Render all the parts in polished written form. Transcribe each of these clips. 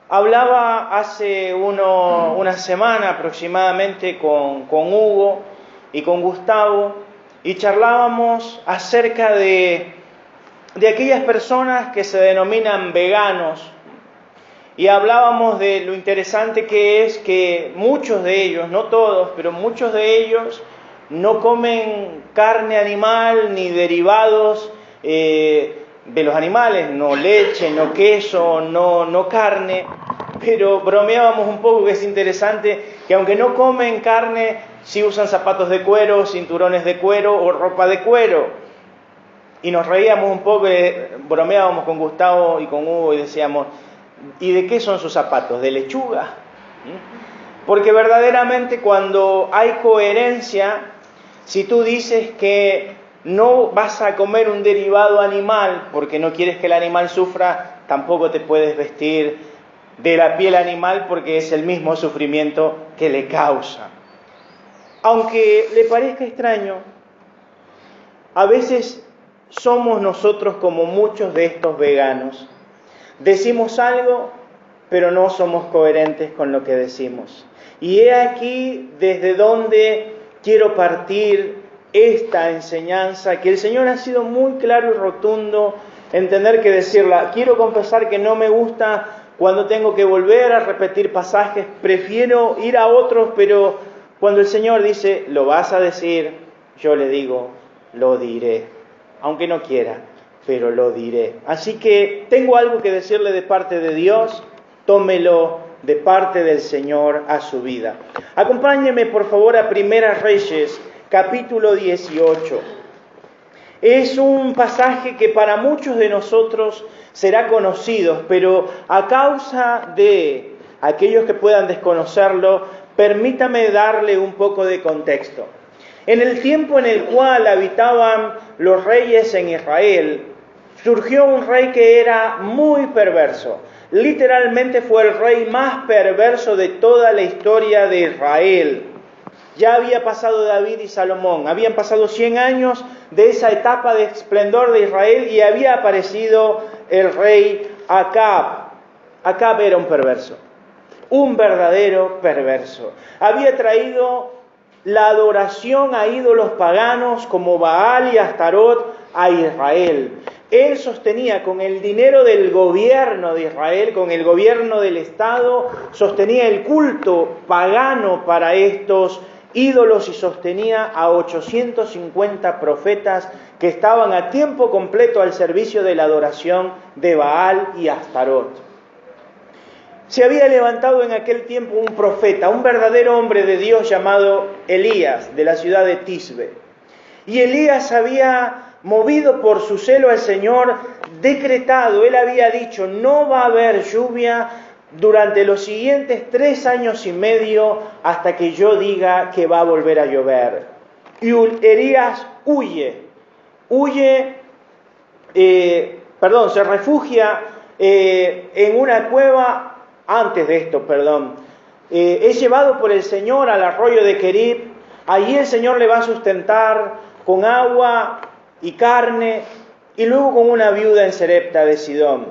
Hablaba hace una semana aproximadamente con Hugo y con Gustavo y charlábamos acerca de aquellas personas que se denominan veganos y hablábamos de lo interesante que es que muchos de ellos, no todos, pero muchos de ellos no comen carne animal ni derivados de los animales, no leche, no queso, no carne, pero bromeábamos un poco que es interesante que aunque no comen carne, sí usan zapatos de cuero, cinturones de cuero o ropa de cuero. Y nos reíamos un poco, bromeábamos con Gustavo y con Hugo y decíamos, ¿y de qué son sus zapatos? ¿De lechuga? Porque verdaderamente cuando hay coherencia, si tú dices que no vas a comer un derivado animal porque no quieres que el animal sufra, tampoco te puedes vestir de la piel animal porque es el mismo sufrimiento que le causa. Aunque le parezca extraño, a veces somos nosotros como muchos de estos veganos. Decimos algo, pero no somos coherentes con lo que decimos. Y he aquí desde donde quiero partir esta enseñanza, que el Señor ha sido muy claro y rotundo en tener que decirla. Quiero confesar que no me gusta cuando tengo que volver a repetir pasajes, prefiero ir a otros, pero cuando el Señor dice, lo vas a decir, yo le digo, lo diré, aunque no quiera, pero lo diré. Así que tengo algo que decirle de parte de Dios, tómelo de parte del Señor a su vida. Acompáñeme por favor a Primera Reyes, capítulo 18. Es un pasaje que para muchos de nosotros será conocido, pero a causa de aquellos que puedan desconocerlo, permítame darle un poco de contexto. En el tiempo en el cual habitaban los reyes en Israel, surgió un rey que era muy perverso. Literalmente fue el rey más perverso de toda la historia de Israel. Ya había pasado David y Salomón, habían pasado 100 años de esa etapa de esplendor de Israel y había aparecido el rey Acab. Acab era un perverso, un verdadero perverso. Había traído la adoración a ídolos paganos como Baal y Astarot a Israel. Él sostenía con el dinero del gobierno de Israel, con el gobierno del Estado, sostenía el culto pagano para estos ídolos y sostenía a 850 profetas que estaban a tiempo completo al servicio de la adoración de Baal y Astarot. Se había levantado en aquel tiempo un profeta, un verdadero hombre de Dios llamado Elías, de la ciudad de Tisbe. Y Elías había, movido por su celo al Señor, decretado, él había dicho, no va a haber lluvia durante los siguientes 3 años y medio hasta que yo diga que va a volver a llover. Y Elías se refugia en una cueva. Antes de esto, es llevado por el Señor al arroyo de Querib. Allí el Señor le va a sustentar con agua y carne, y luego con una viuda en Sarepta de Sidón.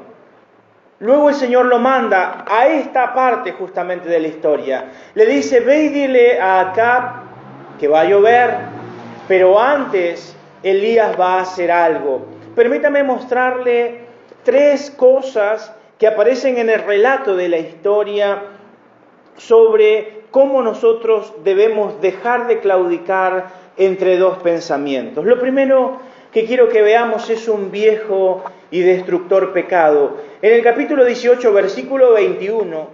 Luego el Señor lo manda a esta parte justamente de la historia. Le dice, ve y dile a Acab que va a llover, pero antes Elías va a hacer algo. Permítame mostrarle 3 cosas que aparecen en el relato de la historia sobre cómo nosotros debemos dejar de claudicar entre 2 pensamientos. Lo primero que quiero que veamos es un viejo y destructor pecado. En el capítulo 18, versículo 21,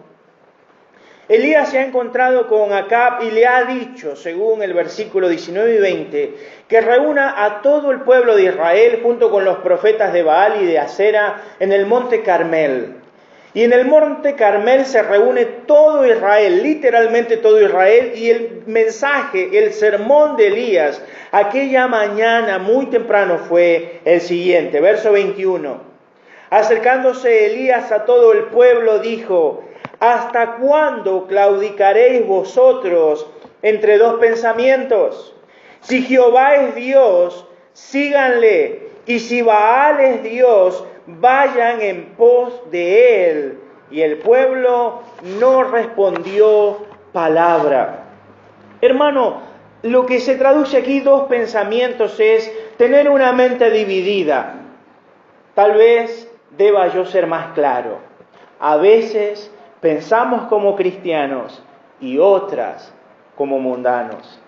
Elías se ha encontrado con Acab y le ha dicho, según el versículo 19 y 20, que reúna a todo el pueblo de Israel junto con los profetas de Baal y de Asera en el monte Carmel. Y en el monte Carmel se reúne todo Israel, literalmente todo Israel, y el mensaje, el sermón de Elías, aquella mañana muy temprano fue el siguiente, verso 21. Acercándose Elías a todo el pueblo, dijo, ¿hasta cuándo claudicaréis vosotros entre 2 pensamientos? Si Jehová es Dios, síganle, y si Baal es Dios, vayan en pos de él. y el pueblo no respondió palabra. Hermano, lo que se traduce aquí, dos pensamientos, es tener una mente dividida. Tal vez deba yo ser más claro. A veces pensamos como cristianos y otras como mundanos.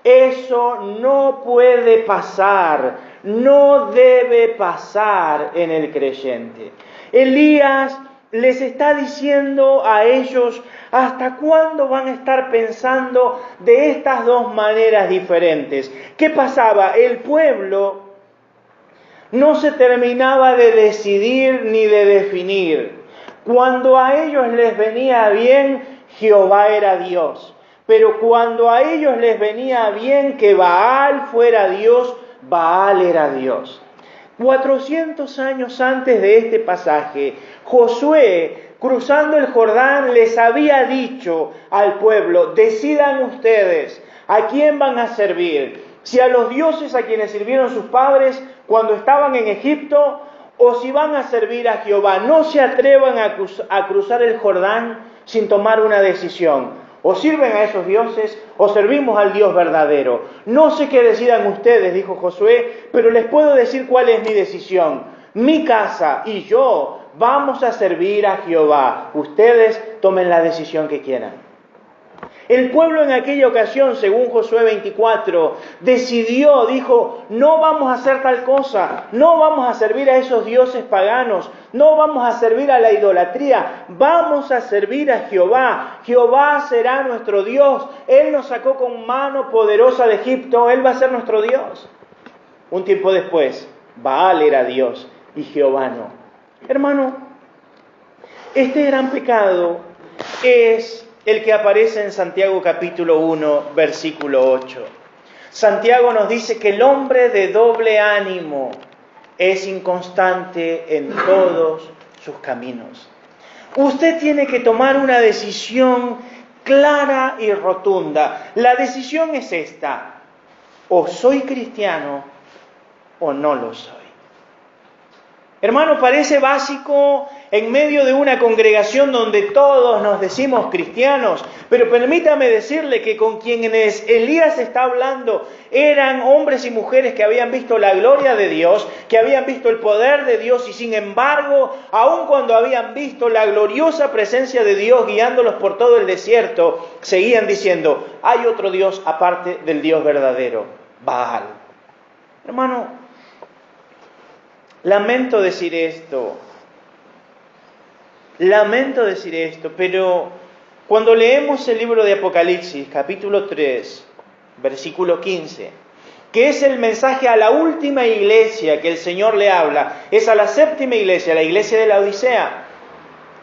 Eso no puede pasar, no debe pasar en el creyente. Elías les está diciendo a ellos hasta cuándo van a estar pensando de estas dos maneras diferentes. ¿Qué pasaba? El pueblo no se terminaba de decidir ni de definir. Cuando a ellos les venía bien, Jehová era Dios. Pero cuando a ellos les venía bien que Baal fuera Dios, Baal era Dios. 400 años antes de este pasaje, Josué, cruzando el Jordán, les había dicho al pueblo: decidan ustedes a quién van a servir, si a los dioses a quienes sirvieron sus padres cuando estaban en Egipto, o si van a servir a Jehová. No se atrevan a cruzar el Jordán sin tomar una decisión. O sirven a esos dioses, o servimos al Dios verdadero. No sé qué decidan ustedes, dijo Josué, pero les puedo decir cuál es mi decisión. Mi casa y yo vamos a servir a Jehová. Ustedes tomen la decisión que quieran. El pueblo en aquella ocasión, según Josué 24, decidió, dijo: no vamos a hacer tal cosa, no vamos a servir a esos dioses paganos, no vamos a servir a la idolatría, vamos a servir a Jehová. Jehová será nuestro Dios. Él nos sacó con mano poderosa de Egipto, Él va a ser nuestro Dios. Un tiempo después, Baal era Dios y Jehová no. Hermano, este gran pecado es el que aparece en Santiago capítulo 1, versículo 8. Santiago nos dice que el hombre de doble ánimo es inconstante en todos sus caminos. Usted tiene que tomar una decisión clara y rotunda. La decisión es esta: o soy cristiano o no lo soy. Hermano, parece básico en medio de una congregación donde todos nos decimos cristianos, pero permítame decirle que con quienes Elías está hablando eran hombres y mujeres que habían visto la gloria de Dios, que habían visto el poder de Dios, y sin embargo, aun cuando habían visto la gloriosa presencia de Dios guiándolos por todo el desierto, seguían diciendo: hay otro Dios aparte del Dios verdadero, Baal. Hermano, lamento decir esto, pero cuando leemos el libro de Apocalipsis, capítulo 3, versículo 15, que es el mensaje a la última iglesia que el Señor le habla, es a la séptima iglesia, la iglesia de la Odisea,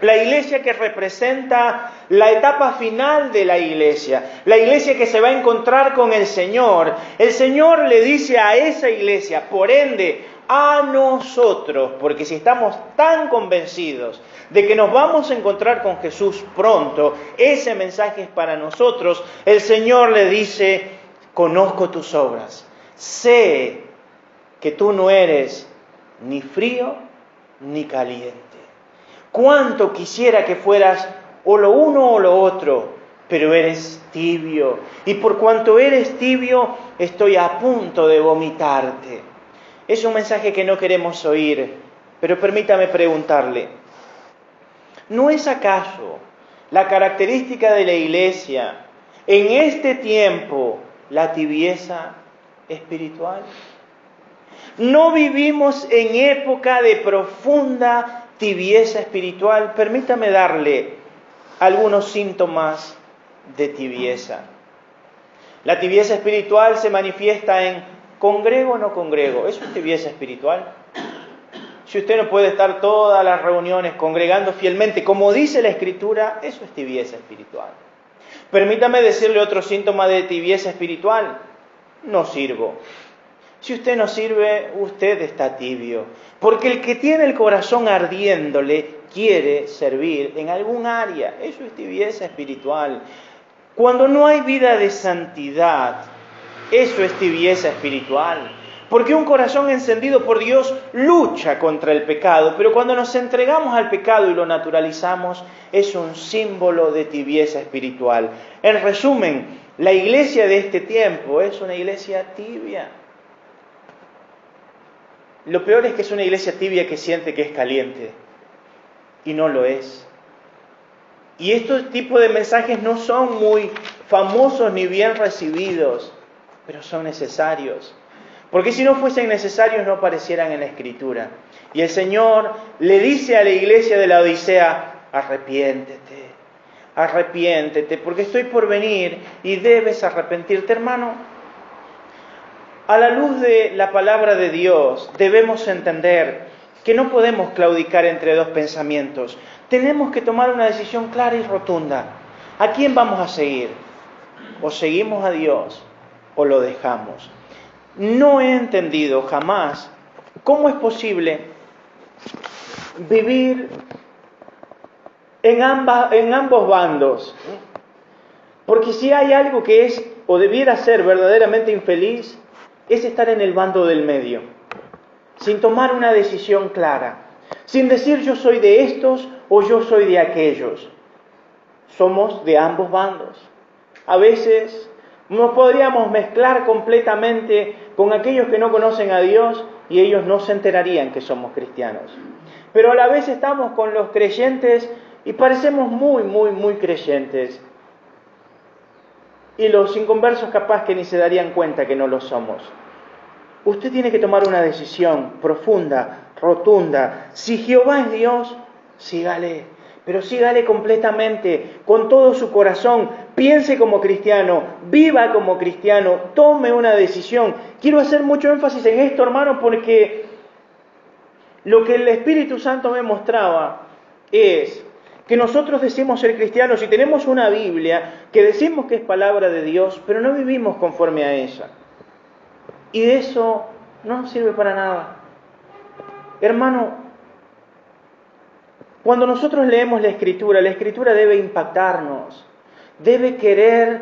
la iglesia que representa la etapa final de la iglesia que se va a encontrar con el Señor. El Señor le dice a esa iglesia, por ende, a nosotros, porque si estamos tan convencidos de que nos vamos a encontrar con Jesús pronto, ese mensaje es para nosotros. El Señor le dice: conozco tus obras, sé que tú no eres ni frío ni caliente. Cuánto quisiera que fueras o lo uno o lo otro, pero eres tibio, y por cuanto eres tibio, estoy a punto de vomitarte. Es un mensaje que no queremos oír, pero permítame preguntarle: ¿no es acaso la característica de la iglesia en este tiempo la tibieza espiritual? ¿No vivimos en época de profunda tibieza espiritual? Permítame darle algunos síntomas de tibieza. La tibieza espiritual se manifiesta en congrego o no congrego. ¿Eso es tibieza espiritual? Si usted no puede estar todas las reuniones congregando fielmente, como dice la Escritura, eso es tibieza espiritual. Permítame decirle otro síntoma de tibieza espiritual: no sirvo. Si usted no sirve, usted está tibio. Porque el que tiene el corazón ardiéndole quiere servir en algún área. Eso es tibieza espiritual. Cuando no hay vida de santidad, eso es tibieza espiritual. Porque un corazón encendido por Dios lucha contra el pecado, pero cuando nos entregamos al pecado y lo naturalizamos, es un símbolo de tibieza espiritual. En resumen, la iglesia de este tiempo es una iglesia tibia. Lo peor es que es una iglesia tibia que siente que es caliente, y no lo es. Y estos tipos de mensajes no son muy famosos ni bien recibidos, pero son necesarios. Porque si no fuesen necesarios no aparecieran en la Escritura. Y el Señor le dice a la iglesia de la Odisea, arrepiéntete, porque estoy por venir y debes arrepentirte, hermano. A la luz de la palabra de Dios debemos entender que no podemos claudicar entre dos pensamientos. Tenemos que tomar una decisión clara y rotunda. ¿A quién vamos a seguir? O seguimos a Dios o lo dejamos. No he entendido jamás cómo es posible vivir en ambos bandos. Porque si hay algo que es o debiera ser verdaderamente infeliz, es estar en el bando del medio, sin tomar una decisión clara, sin decir yo soy de estos o yo soy de aquellos. Somos de ambos bandos. A veces nos podríamos mezclar completamente con aquellos que no conocen a Dios y ellos no se enterarían que somos cristianos. Pero a la vez estamos con los creyentes y parecemos muy creyentes. Y los inconversos capaz que ni se darían cuenta que no lo somos. Usted tiene que tomar una decisión profunda, rotunda. Si Jehová es Dios, sígale. Pero sígale completamente, con todo su corazón. Piense como cristiano, viva como cristiano, tome una decisión. Quiero hacer mucho énfasis en esto, hermano, porque lo que el Espíritu Santo me mostraba es que nosotros decimos ser cristianos y tenemos una Biblia que decimos que es palabra de Dios, pero no vivimos conforme a ella. Y de eso no nos sirve para nada. Hermano, cuando nosotros leemos la Escritura debe impactarnos, debe querer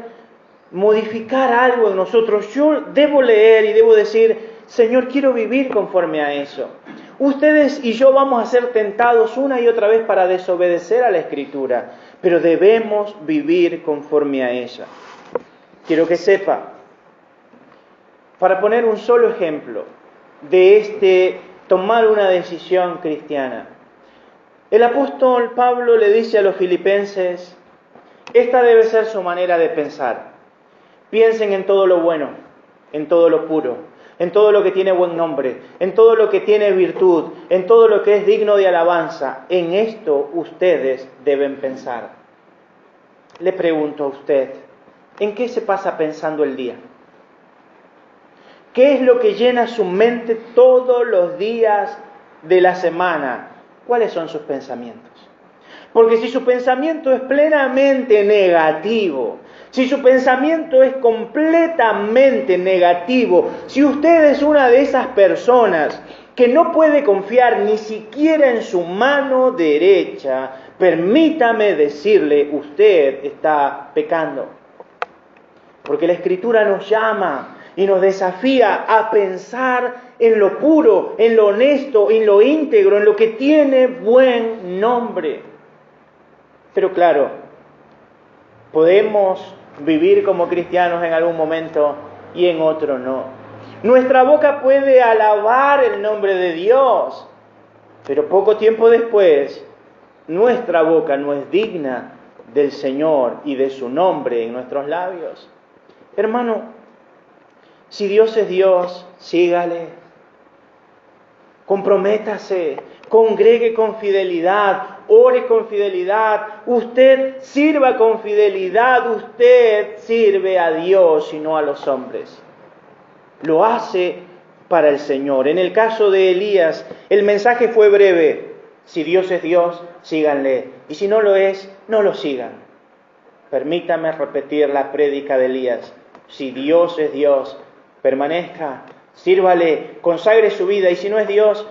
modificar algo en nosotros. Yo debo leer y debo decir, Señor, quiero vivir conforme a eso. Ustedes y yo vamos a ser tentados una y otra vez para desobedecer a la Escritura, pero debemos vivir conforme a ella. Quiero que sepa, para poner un solo ejemplo de tomar una decisión cristiana, el apóstol Pablo le dice a los filipenses, esta debe ser su manera de pensar. Piensen en todo lo bueno, en todo lo puro, en todo lo que tiene buen nombre, en todo lo que tiene virtud, en todo lo que es digno de alabanza. En esto ustedes deben pensar. Le pregunto a usted, ¿en qué se pasa pensando el día? ¿Qué es lo que llena su mente todos los días de la semana? ¿Cuáles son sus pensamientos? Porque si su pensamiento es plenamente negativo, si su pensamiento es completamente negativo, si usted es una de esas personas que no puede confiar ni siquiera en su mano derecha, permítame decirle, usted está pecando. Porque la Escritura nos llama y nos desafía a pensar en lo puro, en lo honesto, en lo íntegro, en lo que tiene buen nombre. Pero claro, podemos vivir como cristianos en algún momento y en otro no. Nuestra boca puede alabar el nombre de Dios, pero poco tiempo después, nuestra boca no es digna del Señor y de su nombre en nuestros labios. Hermano, si Dios es Dios, sígale. Comprométase, congregue con fidelidad, ore con fidelidad, usted sirva con fidelidad, usted sirve a Dios y no a los hombres. Lo hace para el Señor. En el caso de Elías, el mensaje fue breve. Si Dios es Dios, síganle. Y si no lo es, no lo sigan. Permítame repetir la prédica de Elías. Si Dios es Dios, permanezca, sírvale, consagre su vida. Y si no es Dios,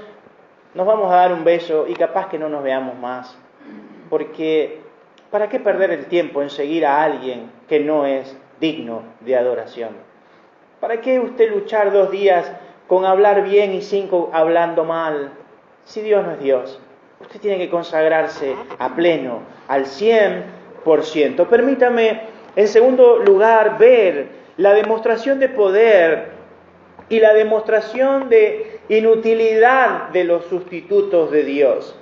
nos vamos a dar un beso y capaz que no nos veamos más. Porque, ¿para qué perder el tiempo en seguir a alguien que no es digno de adoración? ¿Para qué usted luchar 2 días con hablar bien y cinco hablando mal. Si Dios no es Dios, usted tiene que consagrarse a pleno, al 100%. Permítame, en segundo lugar, ver la demostración de poder y la demostración de inutilidad de los sustitutos de Dios.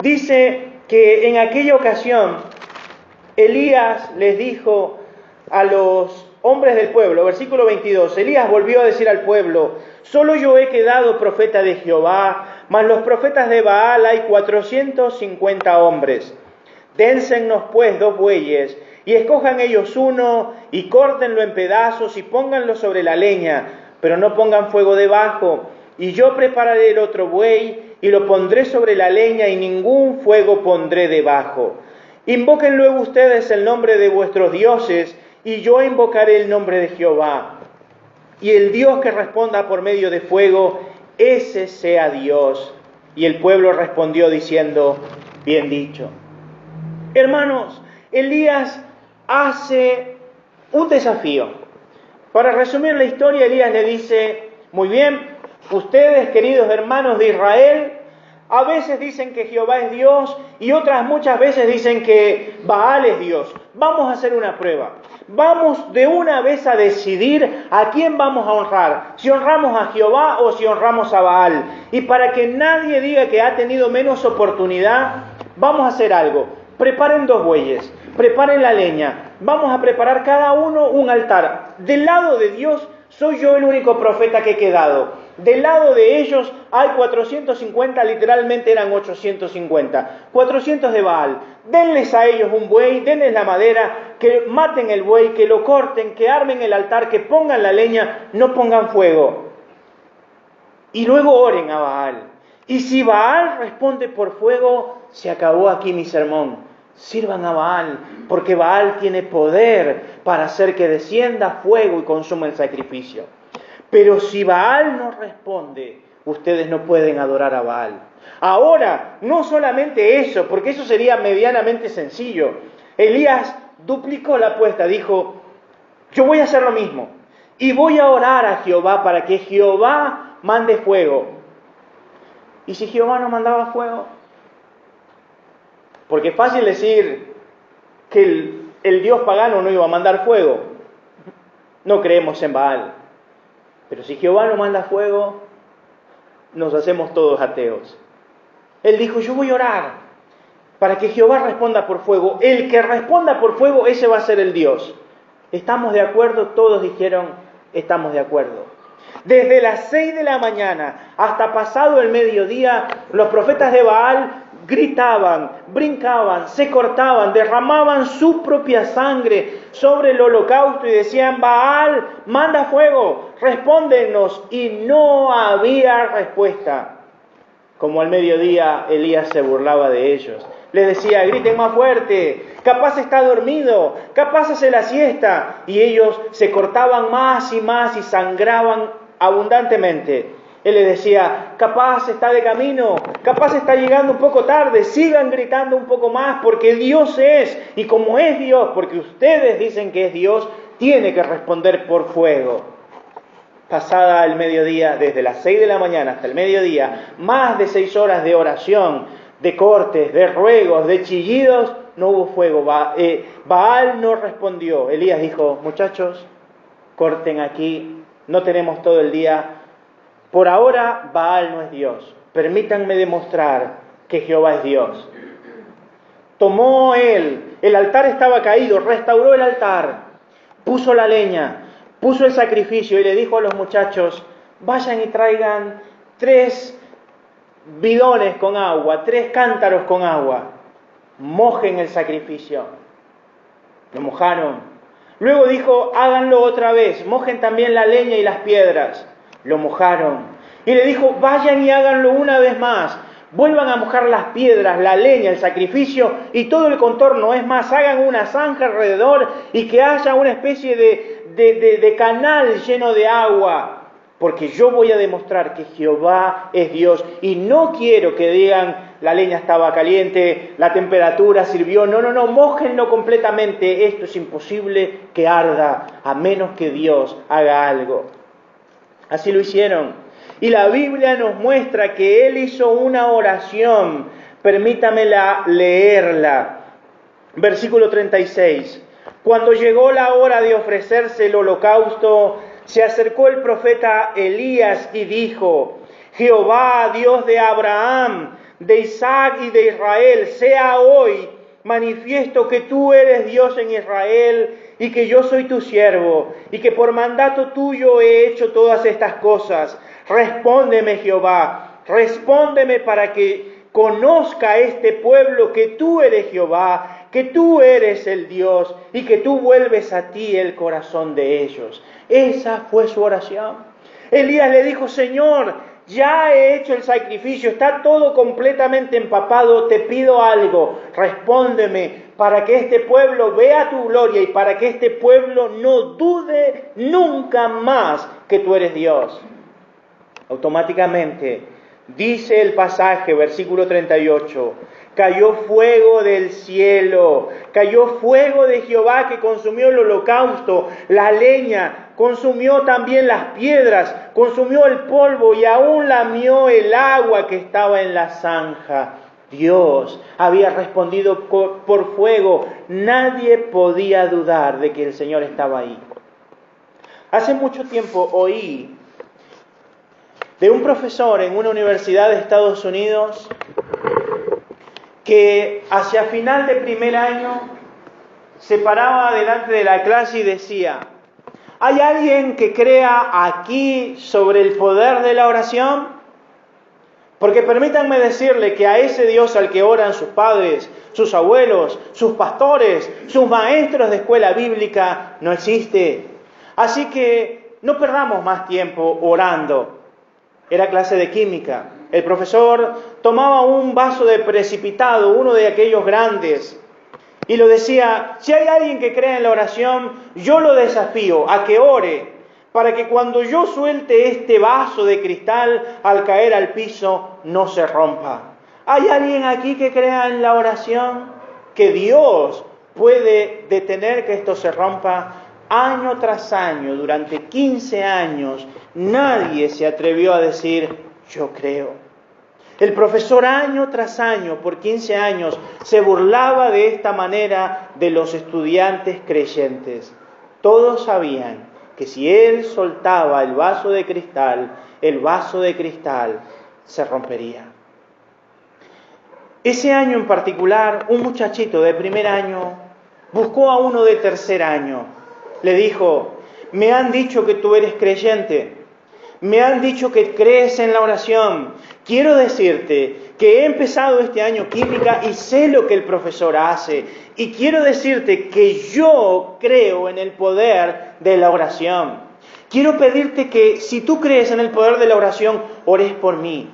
Dice que en aquella ocasión Elías les dijo a los hombres del pueblo, versículo 22, Elías volvió a decir al pueblo: solo yo he quedado profeta de Jehová, mas los profetas de Baal hay 450 hombres. Dénsenos pues 2 bueyes, y escojan ellos uno, y córtenlo en pedazos, y pónganlo sobre la leña, pero no pongan fuego debajo. Y yo prepararé el otro buey, y lo pondré sobre la leña, y ningún fuego pondré debajo. Invoquen luego ustedes el nombre de vuestros dioses, y yo invocaré el nombre de Jehová. Y el Dios que responda por medio de fuego, ese sea Dios. Y el pueblo respondió diciendo: bien dicho. Hermanos, Elías hace un desafío. Para resumir la historia, Elías le dice: muy bien, ustedes, queridos hermanos de Israel, a veces dicen que Jehová es Dios y otras muchas veces dicen que Baal es Dios. Vamos a hacer una prueba. Vamos de una vez a decidir a quién vamos a honrar, si honramos a Jehová o si honramos a Baal. Y para que nadie diga que ha tenido menos oportunidad, vamos a hacer algo. Preparen 2 bueyes, preparen la leña, vamos a preparar cada uno un altar. Del lado de Dios soy yo el único profeta que he quedado. Del lado de ellos hay 450, literalmente eran 850. 400 de Baal. Denles a ellos un buey, denles la madera, que maten el buey, que lo corten, que armen el altar, que pongan la leña, no pongan fuego. Y luego oren a Baal. Y si Baal responde por fuego, se acabó aquí mi sermón. Sirvan a Baal, porque Baal tiene poder para hacer que descienda fuego y consuma el sacrificio. Pero si Baal no responde, ustedes no pueden adorar a Baal. Ahora, no solamente eso, porque eso sería medianamente sencillo. Elías duplicó la apuesta, dijo: yo voy a hacer lo mismo y voy a orar a Jehová para que Jehová mande fuego. ¿Y si Jehová no mandaba fuego? Porque es fácil decir que el Dios pagano no iba a mandar fuego. No creemos en Baal. Pero si Jehová no manda fuego, nos hacemos todos ateos. Él dijo: yo voy a orar para que Jehová responda por fuego. El que responda por fuego, ese va a ser el Dios. ¿Estamos de acuerdo? Todos dijeron: estamos de acuerdo. Desde las 6 de la mañana hasta pasado el mediodía, los profetas de Baal gritaban, brincaban, se cortaban, derramaban su propia sangre sobre el holocausto y decían: Baal, manda fuego, respóndenos. Y no había respuesta. Como al mediodía, Elías se burlaba de ellos. Les decía: griten más fuerte, capaz está dormido, capaz hace la siesta. Y ellos se cortaban más y sangraban abundantemente. Él les decía: capaz está de camino, capaz está llegando un poco tarde, sigan gritando un poco más, porque Dios es, y como es Dios, porque ustedes dicen que es Dios, tiene que responder por fuego. Pasada el mediodía, desde las 6 de la mañana hasta el mediodía, más de 6 horas de oración, de cortes, de ruegos, de chillidos, no hubo fuego. Baal no respondió. Elías dijo: muchachos, corten aquí, no tenemos todo el día. Por ahora, Baal no es Dios. Permítanme demostrar que Jehová es Dios. Tomó él, el altar estaba caído, restauró el altar, puso la leña, puso el sacrificio y le dijo a los muchachos: vayan y traigan 3 bidones con agua, 3 cántaros con agua. Mojen el sacrificio. Lo mojaron. Luego dijo: háganlo otra vez, mojen también la leña y las piedras. Lo mojaron. Y le dijo: vayan y háganlo una vez más. Vuelvan a mojar las piedras, la leña, el sacrificio y todo el contorno. Es más, hagan una zanja alrededor y que haya una especie de canal lleno de agua. Porque yo voy a demostrar que Jehová es Dios. Y no quiero que digan: la leña estaba caliente, la temperatura sirvió. No, mójenlo completamente. Esto es imposible que arda, a menos que Dios haga algo. Así lo hicieron. Y la Biblia nos muestra que él hizo una oración. Permítamela leerla. Versículo 36. Cuando llegó la hora de ofrecerse el holocausto, se acercó el profeta Elías y dijo: Jehová, Dios de Abraham, de Isaac y de Israel, sea hoy manifiesto que tú eres Dios en Israel y que yo soy tu siervo y que por mandato tuyo he hecho todas estas cosas. Respóndeme, Jehová, respóndeme para que conozca este pueblo que tú eres Jehová, que tú eres el Dios y que tú vuelves a ti el corazón de ellos. Esa fue su oración. Elías le dijo: Señor, ya he hecho el sacrificio, está todo completamente empapado, te pido algo, respóndeme para que este pueblo vea tu gloria y para que este pueblo no dude nunca más que tú eres Dios. Automáticamente, dice el pasaje, versículo 38, cayó fuego del cielo, cayó fuego de Jehová que consumió el holocausto, la leña, consumió también las piedras, consumió el polvo y aún lamió el agua que estaba en la zanja. Dios había respondido por fuego. Nadie podía dudar de que el Señor estaba ahí. Hace mucho tiempo oí de un profesor en una universidad de Estados Unidos que hacia final de primer año se paraba delante de la clase y decía: ¿hay alguien que crea aquí sobre el poder de la oración? Porque permítanme decirle que a ese Dios al que oran sus padres, sus abuelos, sus pastores, sus maestros de escuela bíblica, no existe. Así que no perdamos más tiempo orando. Era clase de química. El profesor tomaba un vaso de precipitado, uno de aquellos grandes, y lo decía: si hay alguien que crea en la oración, yo lo desafío a que ore, para que cuando yo suelte este vaso de cristal al caer al piso, no se rompa. ¿Hay alguien aquí que crea en la oración? Que Dios puede detener que esto se rompa. Año tras año, durante 15 años, nadie se atrevió a decir: yo creo. El profesor año tras año, por 15 años, se burlaba de esta manera de los estudiantes creyentes. Todos sabían que si él soltaba el vaso de cristal se rompería. Ese año en particular, un muchachito de primer año buscó a uno de tercer año. Le dijo: me han dicho que tú eres creyente, me han dicho que crees en la oración. Quiero decirte que he empezado este año química y sé lo que el profesor hace. Y quiero decirte que yo creo en el poder de la oración. Quiero pedirte que si tú crees en el poder de la oración, ores por mí.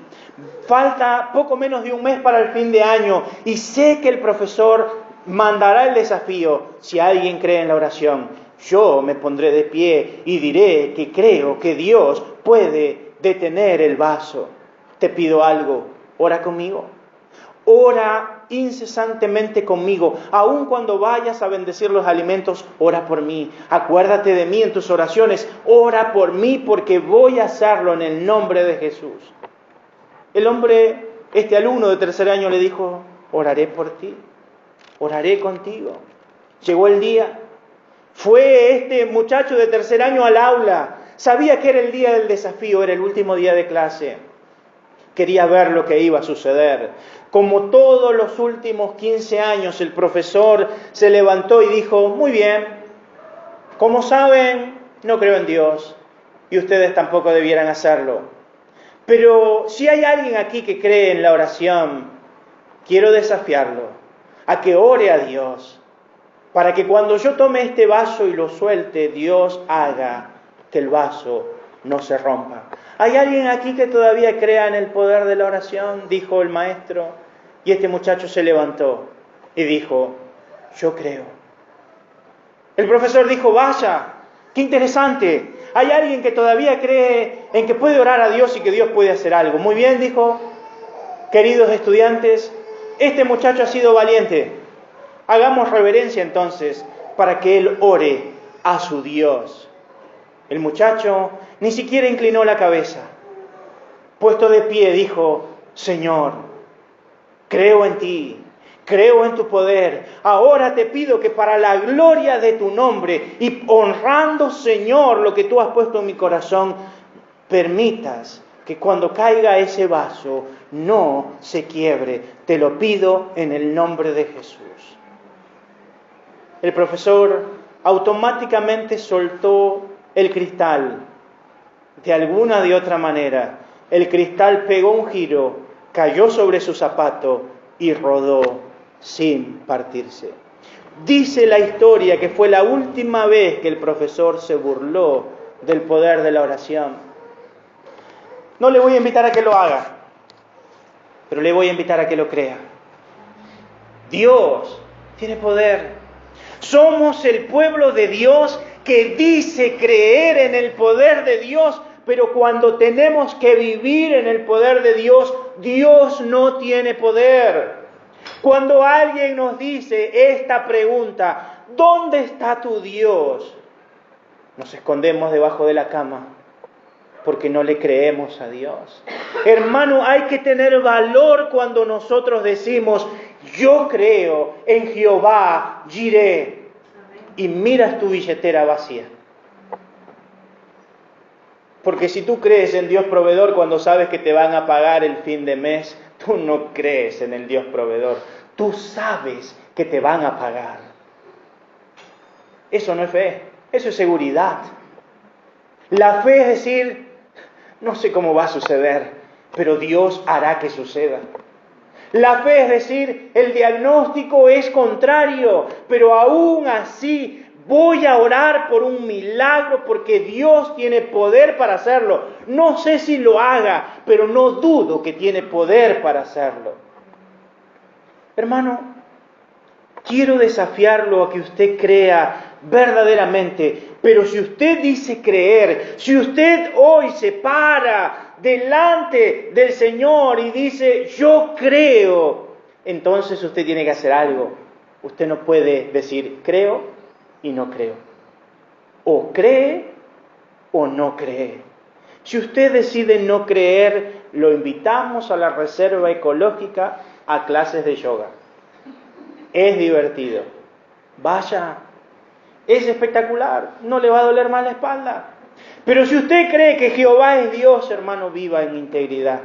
Falta poco menos de un mes para el fin de año y sé que el profesor mandará el desafío. Si alguien cree en la oración, yo me pondré de pie y diré que creo que Dios puede detener el vaso. Te pido algo, ora conmigo. Ora incesantemente conmigo. Aun cuando vayas a bendecir los alimentos, ora por mí. Acuérdate de mí en tus oraciones. Ora por mí porque voy a hacerlo en el nombre de Jesús. El hombre, este alumno de tercer año, le dijo: oraré por ti, oraré contigo. Llegó el día. Fue este muchacho de tercer año al aula. Sabía que era el día del desafío, era el último día de clase. Quería ver lo que iba a suceder. Como todos los últimos 15 años, el profesor se levantó y dijo: muy bien, como saben, no creo en Dios y ustedes tampoco debieran hacerlo. Pero si hay alguien aquí que cree en la oración, quiero desafiarlo a que ore a Dios, para que cuando yo tome este vaso y lo suelte, Dios haga que el vaso no se rompa. ¿Hay alguien aquí que todavía crea en el poder de la oración?, dijo el maestro. Y este muchacho se levantó y dijo: yo creo. El profesor dijo: vaya, qué interesante. ¿Hay alguien que todavía cree en que puede orar a Dios y que Dios puede hacer algo? Muy bien, dijo. Queridos estudiantes, este muchacho ha sido valiente. Hagamos reverencia entonces para que él ore a su Dios. El muchacho ni siquiera inclinó la cabeza. Puesto de pie, dijo: Señor, creo en ti, creo en tu poder. Ahora te pido que para la gloria de tu nombre y honrando, Señor, lo que tú has puesto en mi corazón, permitas que cuando caiga ese vaso no se quiebre. Te lo pido en el nombre de Jesús. El profesor automáticamente soltó el cristal. De alguna de otra manera, el cristal pegó un giro, cayó sobre su zapato y rodó sin partirse. Dice la historia que fue la última vez que el profesor se burló del poder de la oración. No le voy a invitar a que lo haga, pero le voy a invitar a que lo crea. Dios tiene poder. Somos el pueblo de Dios que dice creer en el poder de Dios, pero cuando tenemos que vivir en el poder de Dios, Dios no tiene poder. Cuando alguien nos dice esta pregunta: ¿dónde está tu Dios?, nos escondemos debajo de la cama porque no le creemos a Dios. Hermano, hay que tener valor cuando nosotros decimos: yo creo en Jehová Jireh, y miras tu billetera vacía. Porque si tú crees en Dios proveedor cuando sabes que te van a pagar el fin de mes, tú no crees en el Dios proveedor. Tú sabes que te van a pagar. Eso no es fe, eso es seguridad. La fe es decir: no sé cómo va a suceder, pero Dios hará que suceda. La fe es decir: el diagnóstico es contrario, pero aún así voy a orar por un milagro porque Dios tiene poder para hacerlo. No sé si lo haga, pero no dudo que tiene poder para hacerlo. Hermano, quiero desafiarlo a que usted crea verdaderamente. Pero si usted dice creer, si usted hoy se para delante del Señor y dice: yo creo, entonces usted tiene que hacer algo. Usted no puede decir creo y no creo. O cree o no cree. Si usted decide no creer, lo invitamos a la reserva ecológica a clases de yoga. Es divertido. Vaya. Es espectacular, no le va a doler más la espalda. Pero si usted cree que Jehová es Dios, hermano, viva en integridad,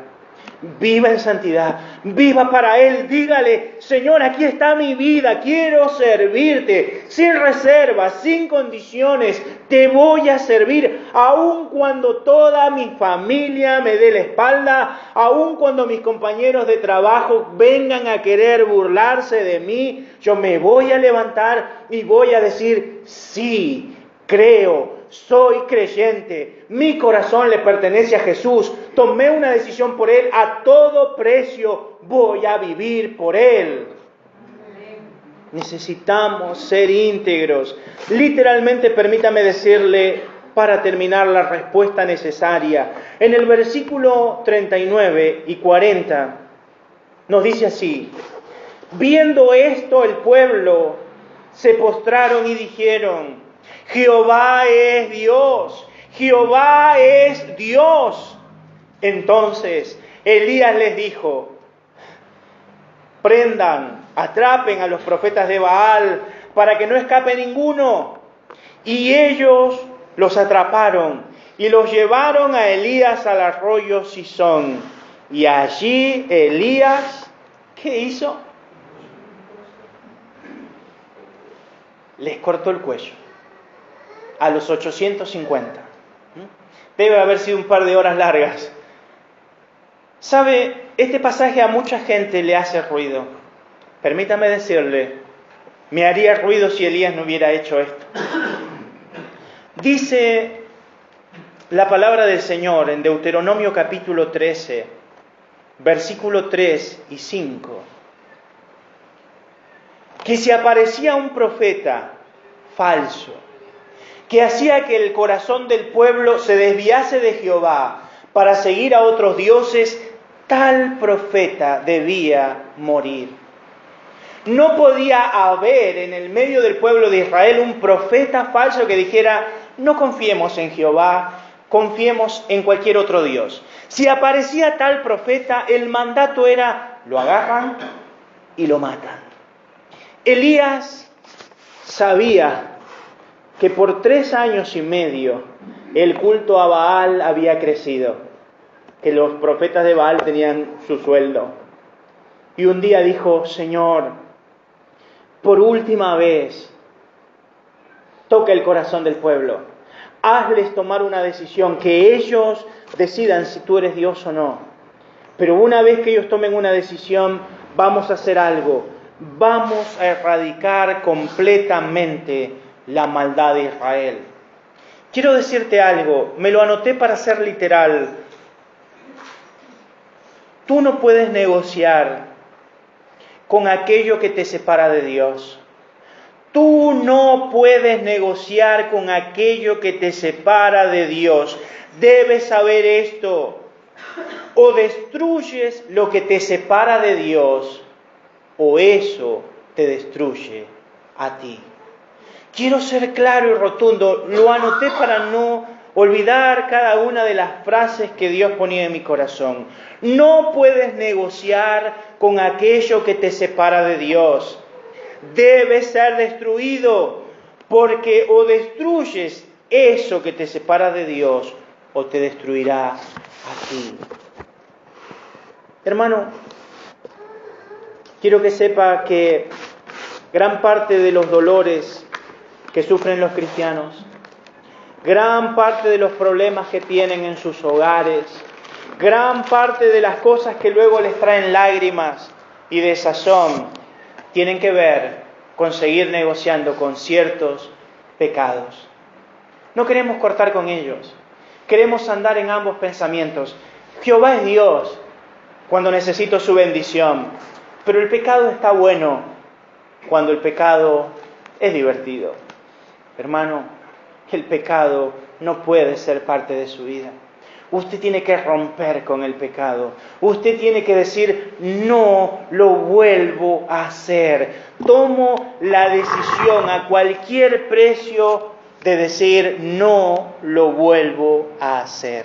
viva en santidad, viva para Él. Dígale: Señor, aquí está mi vida, quiero servirte, sin reservas, sin condiciones, te voy a servir, aun cuando toda mi familia me dé la espalda, aun cuando mis compañeros de trabajo vengan a querer burlarse de mí, yo me voy a levantar y voy a decir: sí, creo, soy creyente, mi corazón le pertenece a Jesús, tomé una decisión por Él, a todo precio voy a vivir por Él. Necesitamos ser íntegros. Literalmente, permítame decirle, para terminar, la respuesta necesaria. En el versículo 39 y 40 nos dice así: viendo esto, el pueblo se postraron y dijeron: Jehová es Dios, Jehová es Dios. Entonces Elías les dijo: prendan, atrapen a los profetas de Baal para que no escape ninguno. Y ellos los atraparon y los llevaron a Elías al arroyo Cisón. Y allí Elías, ¿qué hizo? Les cortó el cuello. A los 850. Debe haber sido un par de horas largas. ¿Sabe? Este pasaje a mucha gente le hace ruido. Permítame decirle, me haría ruido si Elías no hubiera hecho esto. Dice la palabra del Señor en Deuteronomio capítulo 13, versículo 3 y 5, que si aparecía un profeta falso, que hacía que el corazón del pueblo se desviase de Jehová para seguir a otros dioses, tal profeta debía morir. No podía haber en el medio del pueblo de Israel un profeta falso que dijera: no confiemos en Jehová, confiemos en cualquier otro Dios. Si aparecía tal profeta, el mandato era, lo agarran y lo matan. Elías sabía que por 3 años y medio el culto a Baal había crecido, que los profetas de Baal tenían su sueldo. Y un día dijo, Señor, por última vez, toca el corazón del pueblo. Hazles tomar una decisión, que ellos decidan si tú eres Dios o no. Pero una vez que ellos tomen una decisión, vamos a hacer algo. Vamos a erradicar completamente la maldad de Israel. Quiero decirte algo, me lo anoté para ser literal. Tú no puedes negociar con aquello que te separa de Dios. Tú no puedes negociar con aquello que te separa de Dios. Debes saber esto. O destruyes lo que te separa de Dios, o eso te destruye a ti. Quiero ser claro y rotundo. Lo anoté para no olvidar cada una de las frases que Dios ponía en mi corazón. No puedes negociar con aquello que te separa de Dios. Debe ser destruido, porque o destruyes eso que te separa de Dios, o te destruirá a ti. Hermano, quiero que sepa que gran parte de los dolores que sufren los cristianos, gran parte de los problemas que tienen en sus hogares, gran parte de las cosas que luego les traen lágrimas y desazón, tienen que ver con seguir negociando con ciertos pecados. No queremos cortar con ellos. Queremos andar en ambos pensamientos. Jehová es Dios cuando necesito su bendición, pero el pecado está bueno cuando el pecado es divertido. Hermano, el pecado no puede ser parte de su vida. Usted tiene que romper con el pecado. Usted tiene que decir, no lo vuelvo a hacer. Tomo la decisión a cualquier precio de decir, no lo vuelvo a hacer.